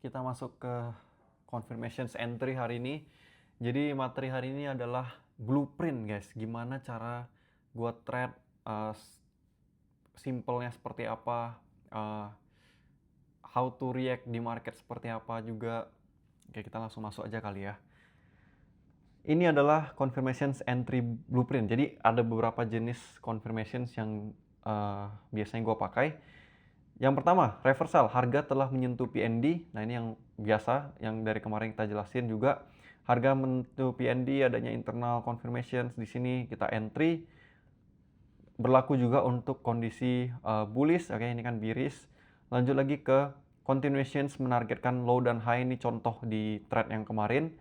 kita masuk ke confirmations entry hari ini. Jadi materi hari ini adalah blueprint guys, gimana cara gua trade, simpelnya seperti apa, how to react di market seperti apa juga. Oke, kita langsung masuk aja kali ya. Ini adalah confirmations entry blueprint. Jadi ada beberapa jenis confirmations yang biasanya gua pakai. Yang pertama, reversal, harga telah menyentuh PND. Nah, ini yang biasa, yang dari kemarin kita jelasin juga. Harga menyentuh PND, adanya internal confirmations di sini kita entry. Berlaku juga untuk kondisi bullish, oke, ini kan bearish. Lanjut lagi ke continuations menargetkan low dan high, ini contoh di trade yang kemarin.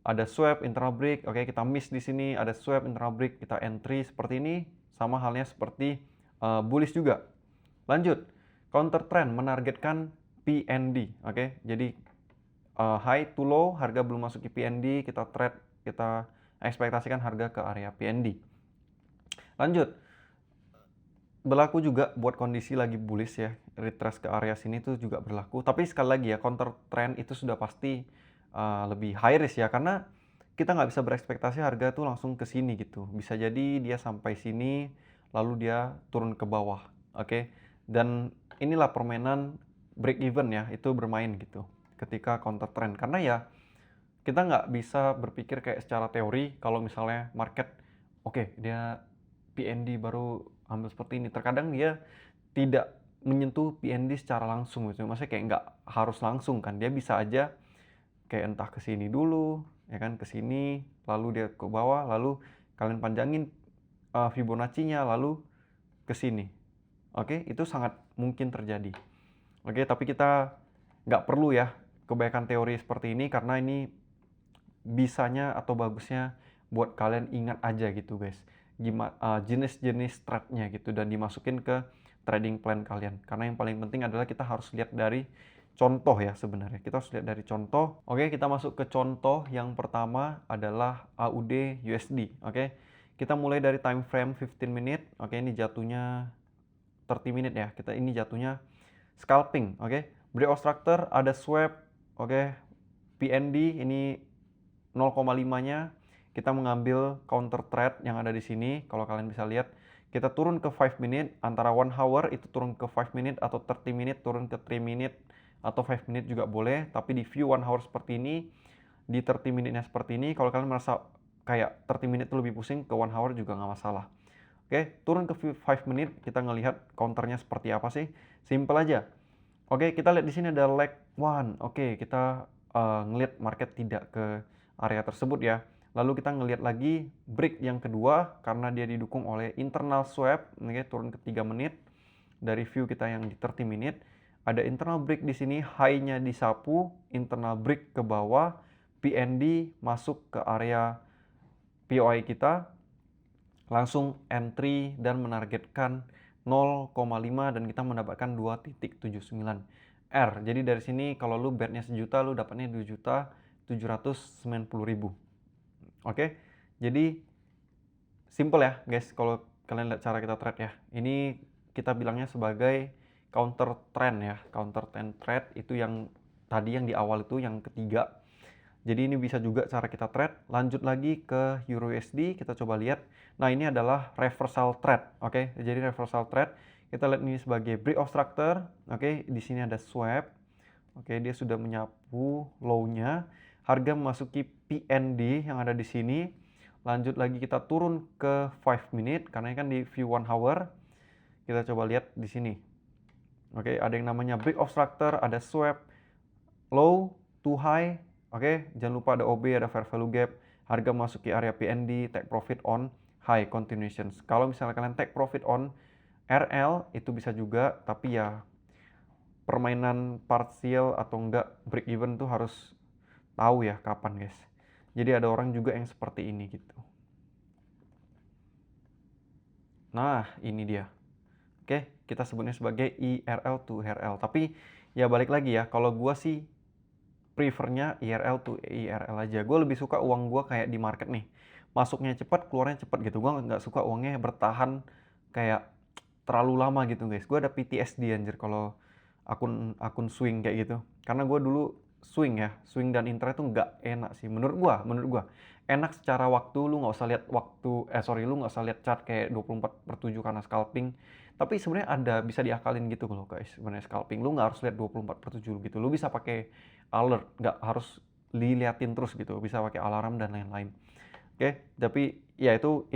Ada swap, internal break, oke, kita miss di sini. Ada swap, internal break, kita entry seperti ini. Sama halnya seperti bullish juga. Lanjut, counter trend menargetkan PND, oke. Jadi high to low, harga belum masuk ke PND, kita trade, kita ekspektasikan harga ke area PND. Lanjut, berlaku juga buat kondisi lagi bullish ya, retrace ke area sini tuh juga berlaku. Tapi sekali lagi ya, counter trend itu sudah pasti lebih high risk ya, karena kita nggak bisa berekspektasi harga tuh langsung ke sini gitu. Bisa jadi dia sampai sini, lalu dia turun ke bawah, oke. Dan inilah permainan break even ya, itu bermain gitu ketika counter trend. Karena ya kita nggak bisa berpikir kayak secara teori kalau misalnya market, oke, dia PND baru ambil seperti ini. Terkadang dia tidak menyentuh PND secara langsung gitu. Maksudnya kayak nggak harus langsung kan. Dia bisa aja kayak entah ke sini dulu, ya kan, ke sini, lalu dia ke bawah, lalu kalian panjangin Fibonacci-nya, lalu ke sini. Oke, itu sangat mungkin terjadi. Oke, tapi kita nggak perlu ya kebanyakan teori seperti ini, karena ini bisanya atau bagusnya buat kalian ingat aja gitu guys, gimana jenis-jenis trade-nya gitu, dan dimasukin ke trading plan kalian. Karena yang paling penting adalah kita harus lihat dari contoh ya, sebenarnya kita harus lihat dari contoh. Oke, kita masuk ke contoh yang pertama adalah AUD USD. Oke, kita mulai dari time frame 15 menit. Oke, ini jatuhnya 30 menit ya, kita ini jatuhnya scalping. Oke, breakout structure, ada swap. Oke, PND ini 0,5-nya kita mengambil counter trade yang ada di sini. Kalau kalian bisa lihat, kita turun ke 5 minute, antara 1 hour itu turun ke 5 minute, atau 30 minute turun ke 3 minute, atau 5 minute juga boleh. Tapi di view 1 hour seperti ini, di 30 minute-nya seperti ini, kalau kalian merasa kayak 30 minute itu lebih pusing, ke 1 hour juga nggak masalah. Oke, turun ke 5 menit, kita ngelihat counternya seperti apa sih. Simple aja. Oke, kita lihat di sini ada leg one. Oke, kita ngelihat market tidak ke area tersebut ya. Lalu kita ngelihat lagi break yang kedua, karena dia didukung oleh internal swap. Oke, turun ke 3 menit. Dari view kita yang di 30 menit, ada internal break di sini, high-nya disapu, internal break ke bawah, PND masuk ke area POI kita, langsung entry dan menargetkan 0,5, dan kita mendapatkan 2.79 R. Jadi dari sini kalau lu betnya 1 juta, lu dapatnya 2.790.000. Oke, jadi simple ya guys, kalau kalian lihat cara kita trade ya. Ini kita bilangnya sebagai counter trend ya. Counter trend trade itu yang tadi yang di awal itu yang ketiga. Jadi ini bisa juga cara kita trade. Lanjut lagi ke Euro USD, kita coba lihat. Nah, ini adalah reversal trade. Oke, jadi reversal trade kita lihat ini sebagai breakout structure. Oke, di sini ada swap. Oke, dia sudah menyapu low-nya. Harga memasuki PND yang ada di sini. Lanjut lagi kita turun ke 5 minute, karena ini kan di view 1 hour. Kita coba lihat di sini. Oke, ada yang namanya breakout structure, ada swap, low to high. Oke, jangan lupa ada OB, ada fair value gap. Harga masuki area PND, take profit on high continuations. Kalau misalnya kalian take profit on RL, itu bisa juga, tapi ya permainan parsial atau enggak break even tuh harus tahu ya kapan guys. Jadi ada orang juga yang seperti ini gitu. Nah, ini dia. Oke, kita sebutnya sebagai IRL to HRL. Tapi ya balik lagi ya, kalau gua sih prefernya IRL to IRL aja. Gue lebih suka uang gue kayak di market nih, masuknya cepat, keluarnya cepat gitu. Gue nggak suka uangnya bertahan kayak terlalu lama gitu guys. Gue ada PTSD anjir kalau akun swing kayak gitu. Karena gue dulu swing dan intra itu nggak enak sih menurut gua. Enak secara waktu, lu nggak usah lihat lu nggak usah lihat chart kayak 24/7 karena scalping. Tapi sebenarnya bisa diakalin gitu loh guys, sebenarnya scalping. Lu nggak harus lihat 24/7 gitu. Lu bisa pakai alert, nggak harus diliatin terus gitu. Bisa pakai alarm dan lain-lain. Oke, tapi ya itu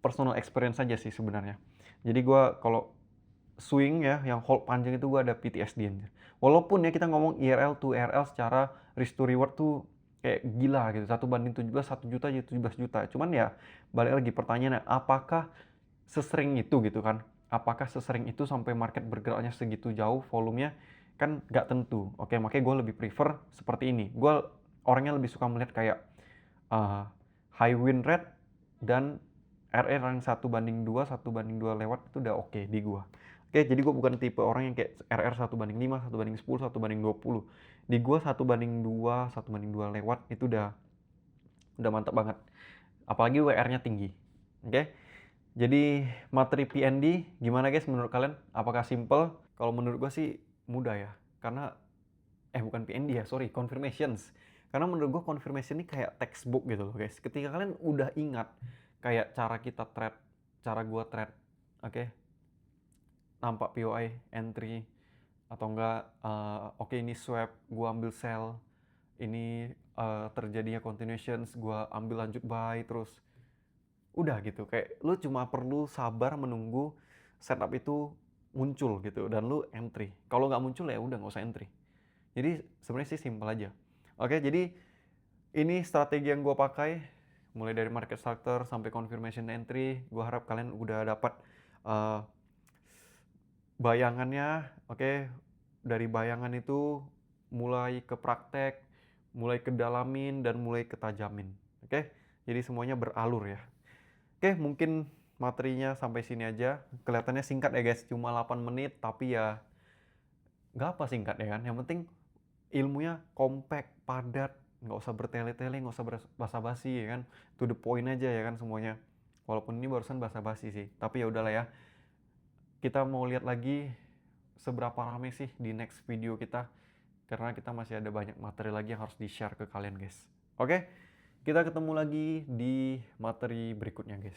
personal experience aja sih sebenarnya. Jadi gua kalau swing ya, yang hold panjang itu gue ada PTSD anjir. Walaupun ya kita ngomong IRL to IRL secara risk to reward tuh kayak gila gitu. 1/17, 1 juta jadi 17 juta. Cuman ya balik lagi pertanyaannya, apakah sesering itu gitu kan? Apakah sesering itu sampai market bergeraknya segitu jauh volumenya? Kan nggak tentu. Oke, makanya gue lebih prefer seperti ini. Gue orangnya lebih suka melihat kayak uh, high win rate dan RR yang 1/2, 1/2 lewat itu udah oke di gua. Oke, jadi gua bukan tipe orang yang kayak RR 1/5, 1/10, 1/20. Di gua 1/2, 1/2 lewat itu udah mantap banget. Apalagi WR-nya tinggi. Oke. Jadi materi PND gimana guys menurut kalian? Apakah simple? Kalau menurut gua sih mudah ya. Karena bukan PND ya, sorry, confirmations. Karena menurut gue confirmation ini kayak textbook gitu loh guys. Ketika kalian udah ingat kayak cara kita trade, cara gua trade, oke, nampak POI, entry, atau enggak, oke ini swap, gua ambil sell, ini terjadinya continuations, gua ambil lanjut buy, terus udah gitu. Kayak lu cuma perlu sabar menunggu setup itu muncul gitu, dan lu entry. Kalau nggak muncul ya udah nggak usah entry. Jadi sebenarnya sih simple aja. Oke, jadi ini strategi yang gue pakai mulai dari market structure sampai confirmation entry. Gue harap kalian udah dapat uh, bayangannya. Oke, dari bayangan itu mulai ke praktek, mulai ke dalamin dan mulai ke tajamin. Oke, jadi semuanya beralur ya. Oke, mungkin materinya sampai sini aja. Kelihatannya singkat ya guys, cuma 8 menit, tapi ya nggak apa singkat ya kan. Yang penting ilmunya compact, padat, nggak usah bertele-tele, nggak usah basa-basi ya kan, to the point aja ya kan semuanya. Walaupun ini barusan basa-basi sih, tapi ya udahlah ya. Kita mau lihat lagi seberapa rame sih di next video kita, karena kita masih ada banyak materi lagi yang harus di-share ke kalian guys. Oke, kita ketemu lagi di materi berikutnya guys.